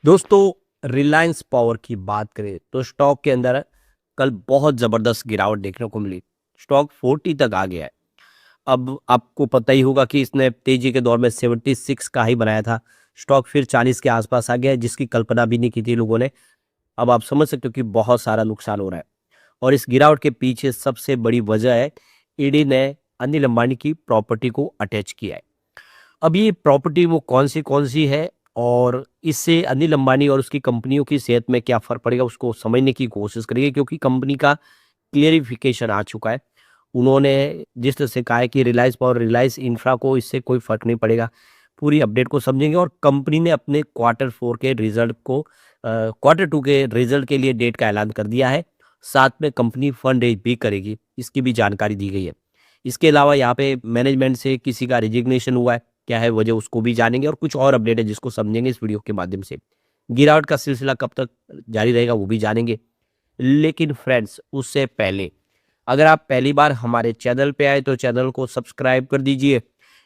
दोस्तों, रिलायंस पावर की बात करें तो स्टॉक के अंदर कल बहुत ज़बरदस्त गिरावट देखने को मिली। स्टॉक 40 तक आ गया है। अब आपको पता ही होगा कि इसने तेजी के दौर में 76 का हाई बनाया था। स्टॉक फिर 40 के आसपास आ गया है, जिसकी कल्पना भी नहीं की थी लोगों ने। अब आप समझ सकते हो कि बहुत सारा नुकसान हो रहा है और इस गिरावट के पीछे सबसे बड़ी वजह है ईडी ने अनिल अंबानी की प्रॉपर्टी को अटैच किया है। अब ये प्रॉपर्टी वो कौन-सी है और इससे अनिल अंबानी और उसकी कंपनियों की सेहत में क्या फ़र्क पड़ेगा, उसको समझने की कोशिश करिए, क्योंकि कंपनी का क्लियरिफिकेशन आ चुका है। उन्होंने जिस तरह से कहा है कि रिलायंस पावर, रिलायंस इंफ्रा को इससे कोई फ़र्क नहीं पड़ेगा। पूरी अपडेट को समझेंगे और कंपनी ने अपने क्वार्टर 4 के रिज़ल्ट को क्वार्टर 2 के रिज़ल्ट के लिए डेट का ऐलान कर दिया है। साथ में कंपनी फंड रेज़ भी करेगी, इसकी भी जानकारी दी गई है। इसके अलावा यहाँ पे मैनेजमेंट से किसी का रेजिग्नेशन हुआ है, क्या है वजह उसको भी जानेंगे और कुछ और अपडेट है जिसको समझेंगे इस वीडियो के माध्यम से। गिरावट का सिलसिला कब तक जारी रहेगा वो भी जानेंगे। लेकिन फ्रेंड्स, उससे पहले अगर आप पहली बार हमारे चैनल पे आए तो चैनल को सब्सक्राइब कर दीजिए,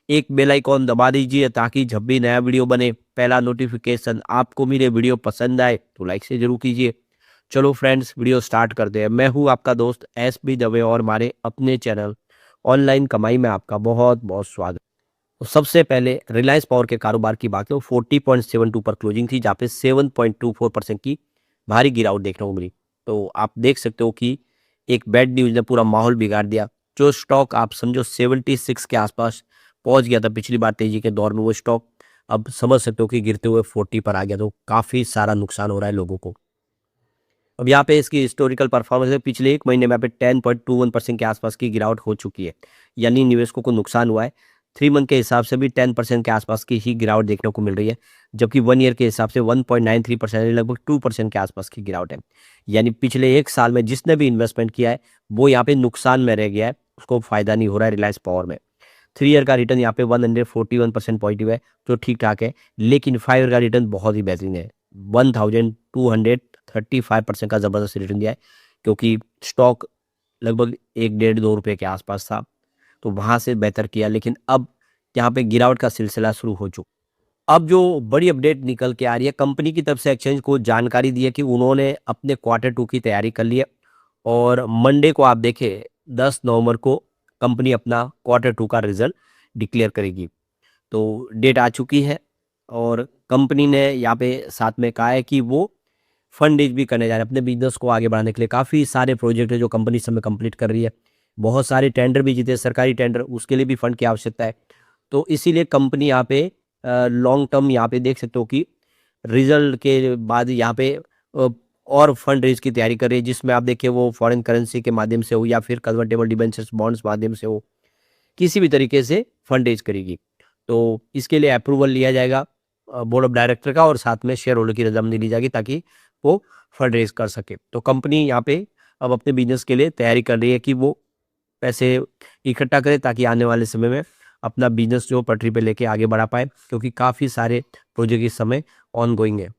एक बेल आइकॉन दबा दीजिए ताकि जब भी नया वीडियो बने पहला नोटिफिकेशन आपको मिले। वीडियो पसंद आए तो लाइक से जरूर कीजिए। चलो फ्रेंड्स, वीडियो स्टार्ट करते हैं। मैं हूँ आपका दोस्त SB दवे और हमारे अपने चैनल ऑनलाइन कमाई में आपका बहुत बहुत स्वागत। तो सबसे पहले रिलायंस पावर के कारोबार की बात करें, 40.72 पर क्लोजिंग थी, जहाँ पे 7.24% की भारी गिरावट देखने को मिली। तो आप देख सकते हो कि एक बैड न्यूज़ ने पूरा माहौल बिगाड़ दिया। जो स्टॉक आप समझो 76 के आसपास पहुंच गया था पिछली बार तेजी के दौर में, वो स्टॉक अब समझ सकते हो कि गिरते हुए 40 पर आ गया। तो काफ़ी सारा नुकसान हो रहा है लोगों को। अब यहाँ पे इसकी हिस्टोरिकल परफॉर्मेंस है, पिछले एक महीने में यहाँ पे 10.21% के आसपास की गिरावट हो चुकी है, यानी निवेशकों को नुकसान हुआ है। 3 मंथ के हिसाब से भी 10% के आसपास की ही गिरावट देखने को मिल रही है, जबकि 1 ईयर के हिसाब से 1.93% यानी लगभग 2% के आसपास की गिरावट है। यानी पिछले एक साल में जिसने भी इन्वेस्टमेंट किया है वो यहाँ पे नुकसान में रह गया है, उसको फायदा नहीं हो रहा है रिलायंस पावर में। 3 ईयर का रिटर्न यहाँ पे 141% पॉजिटिव है, जो ठीक ठाक है, लेकिन 5 ईयर का रिटर्न बहुत ही बेहतरीन है। 1235% का ज़बरदस्त रिटर्न दिया है, क्योंकि स्टॉक लगभग 1 डेढ़ 2 रुपए के आसपास था, तो वहाँ से बेहतर किया। लेकिन अब यहाँ पे गिरावट का सिलसिला शुरू हो चुका। अब जो बड़ी अपडेट निकल के आ रही है, कंपनी की तरफ से एक्सचेंज को जानकारी दी है कि उन्होंने अपने क्वार्टर 2 की तैयारी कर ली है और मंडे को आप देखें 10 नवंबर को कंपनी अपना क्वार्टर 2 का रिजल्ट डिक्लेयर करेगी। तो डेट आ चुकी है और कंपनी ने यहाँ पे साथ में कहा है कि वो फंड रेज भी करने जा रहे हैं अपने बिजनेस को आगे बढ़ाने के लिए। काफ़ी सारे प्रोजेक्ट है जो कंपनी इस समय कंप्लीट कर रही है। बहुत सारे टेंडर भी जीते, सरकारी टेंडर, उसके लिए भी फंड की आवश्यकता है। तो इसीलिए कंपनी यहाँ पे लॉन्ग टर्म यहाँ पे देख सकते हो कि रिजल्ट के बाद यहाँ पे और फंड रेज की तैयारी कर रही है, जिसमें आप देखिए वो फॉरेन करेंसी के माध्यम से हो या फिर कन्वर्टेबल डिबेंचर्स बॉन्ड्स माध्यम से हो, किसी भी तरीके से फंड रेज करेगी। तो इसके लिए अप्रूवल लिया जाएगा बोर्ड ऑफ डायरेक्टर का और साथ में शेयर होल्डर की रजामंदी ली जाएगी ताकि वो फंड रेज कर सके। तो कंपनी यहाँ पे अब अपने बिजनेस के लिए तैयारी कर रही है कि वो पैसे इकट्ठा करे ताकि आने वाले समय में अपना बिजनेस जो पटरी पे लेके आगे बढ़ा पाए, क्योंकि काफ़ी सारे प्रोजेक्ट इस समय ऑन गोइंग है।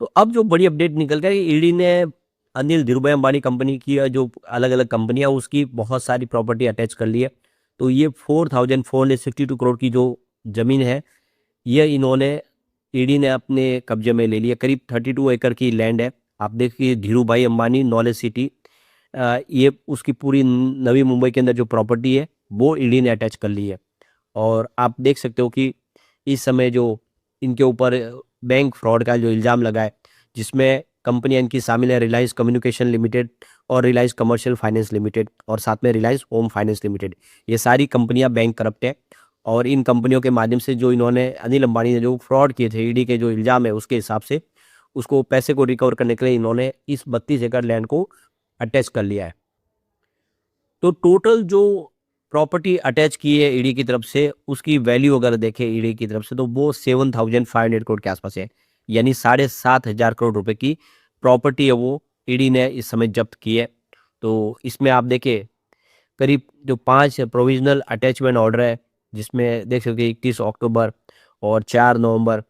तो अब जो बड़ी अपडेट निकल गई, ईडी ने अनिल धीरूभाई अंबानी कंपनी की जो अलग अलग कंपनियां उसकी बहुत सारी प्रॉपर्टी अटैच कर ली है। तो ये 4462 करोड़ की जो जमीन है, ये इन्होंने ईडी ने अपने कब्जे में ले लिया। करीब 32 एकड़ की लैंड है। आप देखिए धीरूभाई अंबानी नॉलेज सिटी, ये उसकी पूरी नवी मुंबई के अंदर जो प्रॉपर्टी है वो ईडी ने अटैच कर ली है। और आप देख सकते हो कि इस समय जो इनके ऊपर बैंक फ्रॉड का जो इल्ज़ाम लगा है, जिसमें कंपनियां इनकी शामिल है रिलायंस कम्युनिकेशन लिमिटेड और रिलायंस कमर्शियल फाइनेंस लिमिटेड और साथ में रिलायंस होम फाइनेंस लिमिटेड। ये सारी कंपनियां बैंक करप्ट है और इन कंपनियों के माध्यम से जो इन्होंने अनिल अंबानी ने जो फ्रॉड किए थे, ईडी के जो इल्ज़ाम है उसके हिसाब से उसको पैसे को रिकवर करने के लिए इन्होंने इस 32 एकड़ लैंड को अटैच कर लिया है। तो टोटल जो प्रॉपर्टी अटैच की है ईडी की तरफ से, उसकी वैल्यू अगर देखें ईडी की तरफ से तो वो 7500 करोड़ के आसपास है, यानी 7500 करोड़ रुपए की प्रॉपर्टी है वो ईडी ने इस समय जब्त की है। तो इसमें आप देखें करीब जो 5 प्रोविजनल अटैचमेंट ऑर्डर है, जिसमें देख सकते हैं 31 अक्टूबर और 4 नवंबर,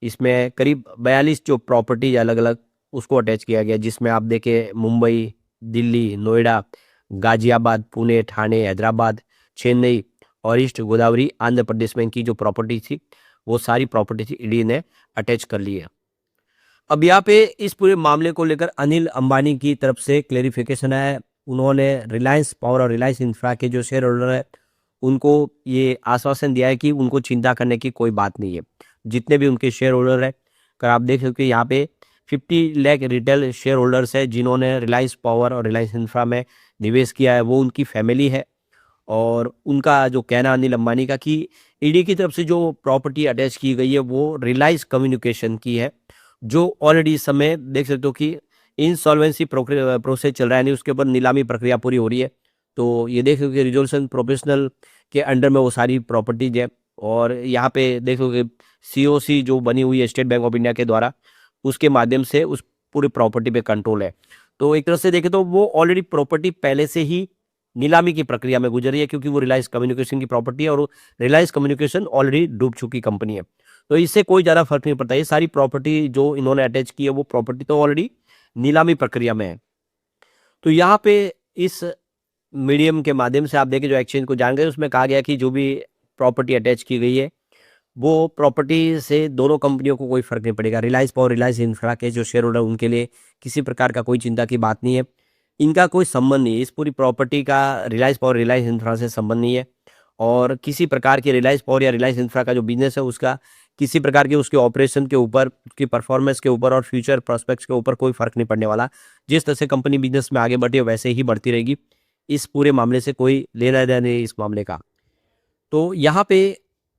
इसमें करीब 42 जो प्रॉपर्टी अलग अलग उसको अटैच किया गया, जिसमें आप देखें मुंबई, दिल्ली, नोएडा, गाजियाबाद, पुणे, ठाणे, हैदराबाद, चेन्नई और ईस्ट गोदावरी आंध्र प्रदेश में इनकी जो प्रॉपर्टी थी वो सारी प्रॉपर्टी ईडी ने अटैच कर ली है। अब यहाँ पे इस पूरे मामले को लेकर अनिल अंबानी की तरफ से क्लेरिफिकेशन है। उन्होंने रिलायंस पावर और रिलायंस इंफ्रा के जो शेयर होल्डर है उनको ये आश्वासन दिया है कि उनको चिंता करने की कोई बात नहीं है। जितने भी उनके शेयर होल्डर है, अगर आप देख सकते हो यहाँ पे 50 लाख रिटेल शेयर होल्डर्स है जिन्होंने रिलायंस पावर और रिलायंस इंफ्रा में निवेश किया है, वो उनकी फैमिली है। और उनका जो कहना अनिल अंबानी का कि ईडी की तरफ से जो प्रॉपर्टी अटैच की गई है वो रिलायंस कम्युनिकेशन की है, जो ऑलरेडी इस समय देख सकते हो कि इंसॉल्वेंसी प्रोसेस चल रहा है, यानी उसके ऊपर नीलामी प्रक्रिया पूरी हो रही है। तो ये देख सकते हो कि रिजोल्यूशन प्रोफेशनल के अंडर में वो सारी प्रॉपर्टीज है। और यहाँ पे देखो कि सीओसी जो बनी हुई है स्टेट बैंक ऑफ इंडिया के द्वारा, उसके माध्यम से उस पूरी प्रॉपर्टी पे कंट्रोल है। तो एक तरह से देखें तो वो ऑलरेडी प्रॉपर्टी पहले से ही नीलामी की प्रक्रिया में गुजर रही है, क्योंकि वो रिलायंस कम्युनिकेशन की प्रॉपर्टी है और रिलायंस कम्युनिकेशन ऑलरेडी डूब चुकी कंपनी है। तो इससे कोई ज़्यादा फर्क नहीं पड़ता। ये सारी प्रॉपर्टी जो इन्होंने अटैच की है वो प्रॉपर्टी तो ऑलरेडी नीलामी प्रक्रिया में है। तो यहाँ पे इस मीडियम के माध्यम से आप देखें, जो एक्सचेंज को जान गए, उसमें कहा गया कि जो भी प्रॉपर्टी अटैच की गई है वो प्रॉपर्टी से दोनों कंपनियों को कोई फर्क नहीं पड़ेगा। रिलायंस पावर, रिलायंस इंफ्रा के जो शेयर होल्डर उनके लिए किसी प्रकार का कोई चिंता की बात नहीं है। इनका कोई संबंध नहीं है, इस पूरी प्रॉपर्टी का रिलायंस पावर, रिलायंस इंफ्रा से संबंध नहीं है। और किसी प्रकार की रिलायंस पावर या रिलायंस इंफ्रा का जो बिजनेस है उसका किसी प्रकार के उसके ऑपरेशन के ऊपर, उसकी परफॉर्मेंस के ऊपर और फ्यूचर प्रोस्पेक्ट्स के ऊपर कोई फर्क नहीं पड़ने वाला। जिस तरह से कंपनी बिजनेस में आगे बढ़ी है वैसे ही बढ़ती रहेगी। इस पूरे मामले से कोई लेना देना नहीं इस मामले का। तो यहाँ पे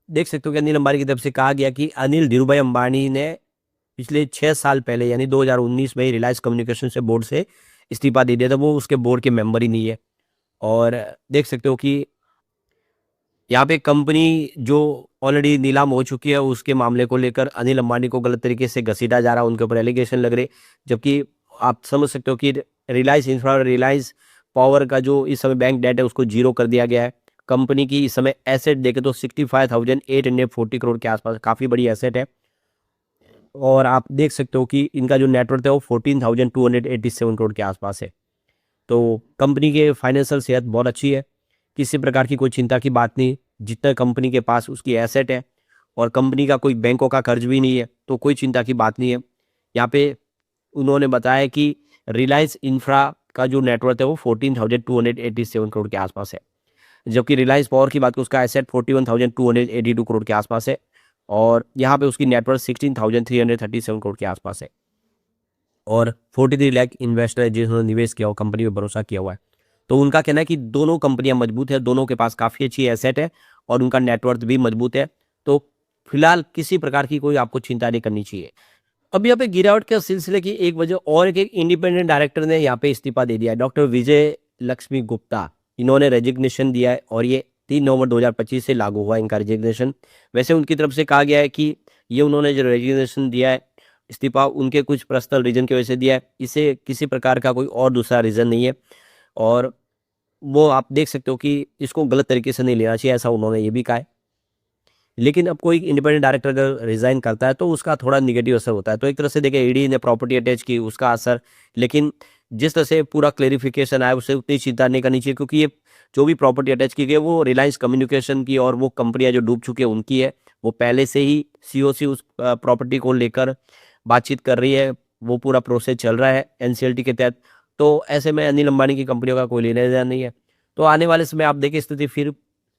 देख सकते हो कि अनिल अंबानी की तरफ से कहा गया कि अनिल धीरूभाई अंबानी ने पिछले 6 साल पहले यानी 2019 में ही रिलायंस कम्युनिकेशन से बोर्ड से इस्तीफा दे दिया था। वो उसके बोर्ड के मेंबर ही नहीं है। और देख सकते हो कि यहाँ पे कंपनी जो ऑलरेडी नीलाम हो चुकी है उसके मामले को लेकर अनिल अंबानी को गलत तरीके से घसीटा जा रहा है, उनके ऊपर एलिगेशन लग रहे। जबकि आप समझ सकते हो कि रिलायंस इंफ्रा और रिलायंस पावर का जो इस समय बैंक डेट है उसको जीरो कर दिया गया है। कंपनी की इस समय एसेट देखे तो 65,840 करोड़ के आसपास, काफ़ी बड़ी एसेट है। और आप देख सकते हो कि इनका जो नेटवर्थ है वो 14,287 करोड़ के आसपास है। तो कंपनी के फाइनेंशियल सेहत बहुत अच्छी है, किसी प्रकार की कोई चिंता की बात नहीं। जितना कंपनी के पास उसकी एसेट है और कंपनी का कोई बैंकों का कर्ज भी नहीं है, तो कोई चिंता की बात नहीं है। यहाँ पे उन्होंने बताया कि रिलायंस इंफ्रा का जो नेटवर्थ है वो 14,287 करोड़ के आसपास है। जबकि रिलायंस पावर की बात करें उसका एसेट 41,282 करोड़ के आसपास है। और यहाँ पे उसकी नेटवर्थ 16,337 करोड़ के आसपास है। और 43 लाख इन्वेस्टर है जिन्होंने निवेश किया हो, कंपनी में भरोसा किया हुआ है। तो उनका कहना है कि दोनों कंपनियां मजबूत है, दोनों के पास काफ़ी अच्छी एसेट है और उनका नेटवर्थ भी मजबूत है। तो फिलहाल किसी प्रकार की कोई आपको चिंता नहीं करनी चाहिए। अब यहाँ पे गिरावट के सिलसिले की एक वजह और एक इंडिपेंडेंट डायरेक्टर ने यहाँ पे इस्तीफा दे दिया है, डॉक्टर विजय लक्ष्मी गुप्ता। इन्होंने रेजिग्नेशन दिया है और ये 3 नवंबर 2025 से लागू हुआ इनका रेजिग्नेशन। वैसे उनकी तरफ से कहा गया है कि ये उन्होंने जो रेजिग्नेशन दिया है, इस्तीफा, उनके कुछ पर्सनल रीजन की वजह से दिया है। इसे किसी प्रकार का कोई और दूसरा रीज़न नहीं है। और वो आप देख सकते हो कि इसको गलत तरीके से नहीं लेना चाहिए, ऐसा उन्होंने ये भी कहा है। लेकिन अब कोई इंडिपेंडेंट डायरेक्टर अगर रिजाइन करता है तो उसका थोड़ा निगेटिव असर होता है। तो एक तरह से देखिए, ईडी ने प्रॉपर्टी अटैच की, उसका असर। लेकिन जिस तरह से पूरा क्लेरिफिकेशन आया उससे उतनी चिंता नहीं करनी चाहिए, क्योंकि ये जो भी प्रॉपर्टी अटैच की गई है वो रिलायंस कम्युनिकेशन की और वो कंपनियां जो डूब चुकी है उनकी है। वो पहले से ही सीओसी उस प्रॉपर्टी को लेकर बातचीत कर रही है, वो पूरा प्रोसेस चल रहा है एनसीएलटी के तहत। तो ऐसे में अनिल अंबानी की कंपनियों का कोई लेना देना नहीं है। तो आने वाले समय आप देखिए स्थिति फिर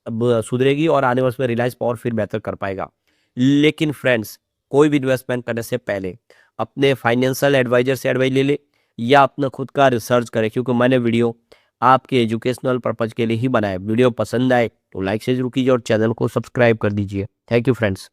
अब सुधरेगी और आने वाले समय रिलायंस पावर फिर बेहतर कर पाएगा। लेकिन फ्रेंड्स, कोई भी इन्वेस्टमेंट करने से पहले अपने फाइनेंशियल एडवाइजर से एडवाइस ले ले या अपना खुद का रिसर्च करें, क्योंकि मैंने वीडियो आपके एजुकेशनल पर्पज के लिए ही बनाया। वीडियो पसंद आए तो लाइक से जरूर कीजिए और चैनल को सब्सक्राइब कर दीजिए। Thank you friends.